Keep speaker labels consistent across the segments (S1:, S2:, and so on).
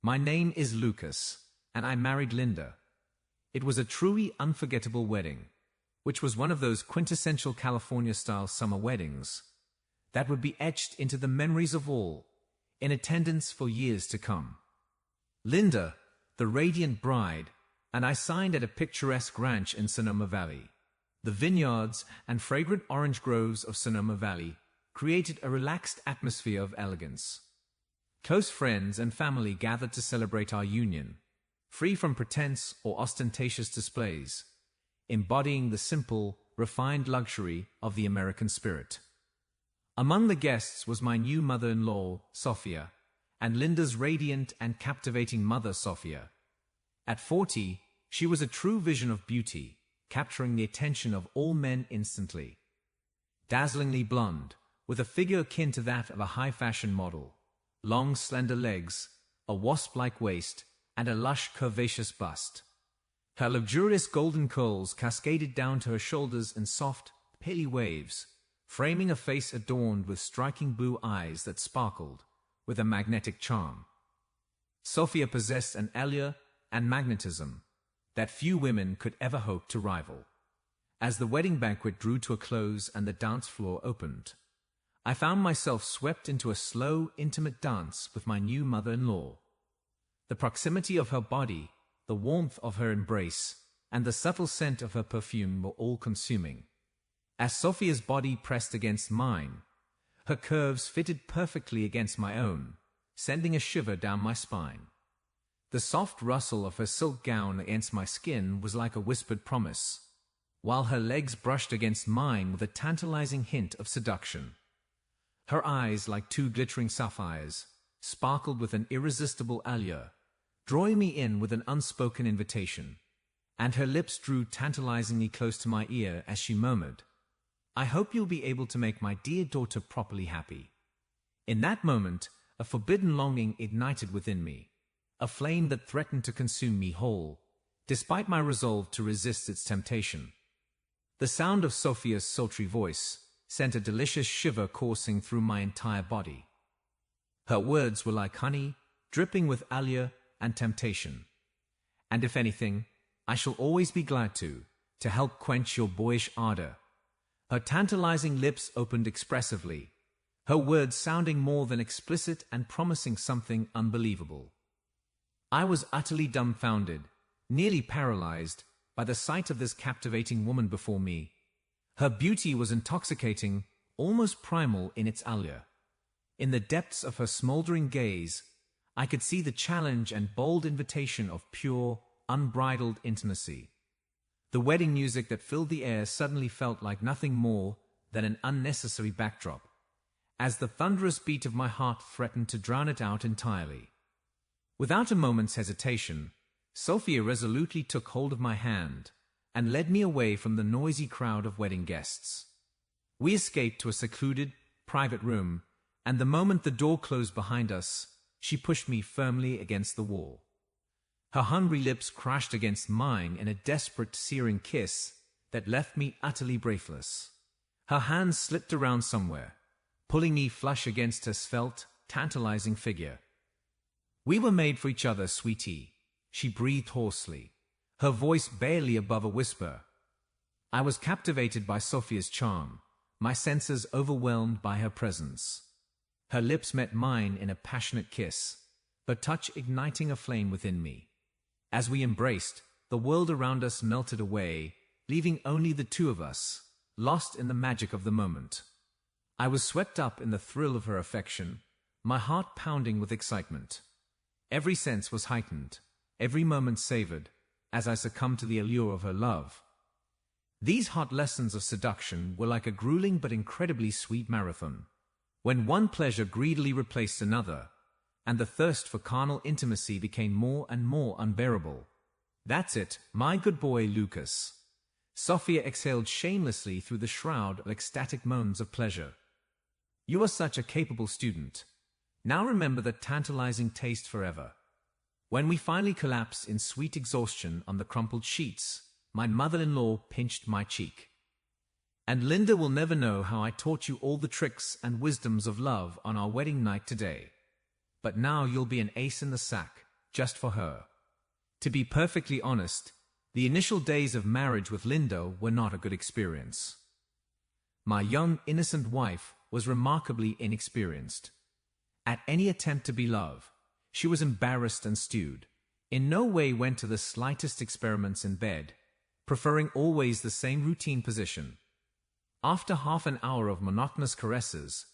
S1: My name is Lucas, and I married Linda. It was a truly unforgettable wedding, which was one of those quintessential California-style summer weddings that would be etched into the memories of all in attendance for years to come. Linda, the radiant bride, and I signed at a picturesque ranch in Sonoma Valley. The vineyards and fragrant orange groves of Sonoma Valley created a relaxed atmosphere of elegance. Close friends and family gathered to celebrate our union, free from pretense or ostentatious displays, embodying the simple, refined luxury of the American spirit. Among the guests was my new mother-in-law, Sophia, and Linda's radiant and captivating mother, Sophia. At 40, she was a true vision of beauty, capturing the attention of all men instantly. Dazzlingly blonde, with a figure akin to that of a high-fashion model, long slender legs, a wasp-like waist, and a lush curvaceous bust. Her luxurious golden curls cascaded down to her shoulders in soft, pearly waves, framing a face adorned with striking blue eyes that sparkled with a magnetic charm. Sophia possessed an allure and magnetism that few women could ever hope to rival. As the wedding banquet drew to a close and the dance floor opened, I found myself swept into a slow, intimate dance with my new mother-in-law. The proximity of her body, the warmth of her embrace, and the subtle scent of her perfume were all-consuming. As Sophia's body pressed against mine, her curves fitted perfectly against my own, sending a shiver down my spine. The soft rustle of her silk gown against my skin was like a whispered promise, while her legs brushed against mine with a tantalizing hint of seduction. Her eyes, like two glittering sapphires, sparkled with an irresistible allure, drawing me in with an unspoken invitation, and her lips drew tantalizingly close to my ear as she murmured, "I hope you'll be able to make my dear daughter properly happy." In that moment, a forbidden longing ignited within me, a flame that threatened to consume me whole, despite my resolve to resist its temptation. The sound of Sophia's sultry voice sent a delicious shiver coursing through my entire body. Her words were like honey, dripping with allure and temptation. And if anything, I shall always be glad to help quench your boyish ardor. Her tantalizing lips opened expressively, her words sounding more than explicit and promising something unbelievable. I was utterly dumbfounded, nearly paralyzed, by the sight of this captivating woman before me. Her beauty was intoxicating, almost primal in its allure. In the depths of her smoldering gaze, I could see the challenge and bold invitation of pure, unbridled intimacy. The wedding music that filled the air suddenly felt like nothing more than an unnecessary backdrop, as the thunderous beat of my heart threatened to drown it out entirely. Without a moment's hesitation, Sophia resolutely took hold of my hand and led me away from the noisy crowd of wedding guests. We escaped to a secluded, private room, and the moment the door closed behind us, she pushed me firmly against the wall. Her hungry lips crashed against mine in a desperate, searing kiss that left me utterly breathless. Her hands slipped around somewhere, pulling me flush against her svelte, tantalizing figure. "We were made for each other, sweetie," she breathed hoarsely, her voice barely above a whisper. I was captivated by Sophia's charm, my senses overwhelmed by her presence. Her lips met mine in a passionate kiss, her touch igniting a flame within me. As we embraced, the world around us melted away, leaving only the two of us, lost in the magic of the moment. I was swept up in the thrill of her affection, my heart pounding with excitement. Every sense was heightened, every moment savored, as I succumbed to the allure of her love. These hot lessons of seduction were like a grueling but incredibly sweet marathon, when one pleasure greedily replaced another, and the thirst for carnal intimacy became more and more unbearable. "That's it, my good boy Lucas." Sophia exhaled shamelessly through the shroud of ecstatic moans of pleasure. "You are such a capable student. Now remember that tantalizing taste forever." When we finally collapsed in sweet exhaustion on the crumpled sheets, my mother-in-law pinched my cheek. "And Linda will never know how I taught you all the tricks and wisdoms of love on our wedding night today. But now you'll be an ace in the sack, just for her. To be perfectly honest, the initial days of marriage with Linda were not a good experience. My young, innocent wife was remarkably inexperienced. At any attempt to be love, she was embarrassed and stewed. In no way went to the slightest experiments in bed, preferring always the same routine position. After half an hour of monotonous caresses,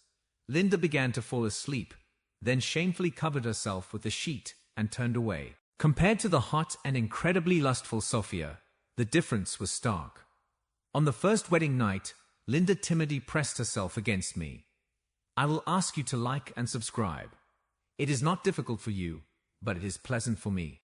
S1: Linda began to fall asleep, then shamefully covered herself with the sheet and turned away. Compared to the hot and incredibly lustful Sophia, the difference was stark. On the first wedding night, Linda timidly pressed herself against me. I will ask you to like and subscribe. It is not difficult for you, but it is pleasant for me.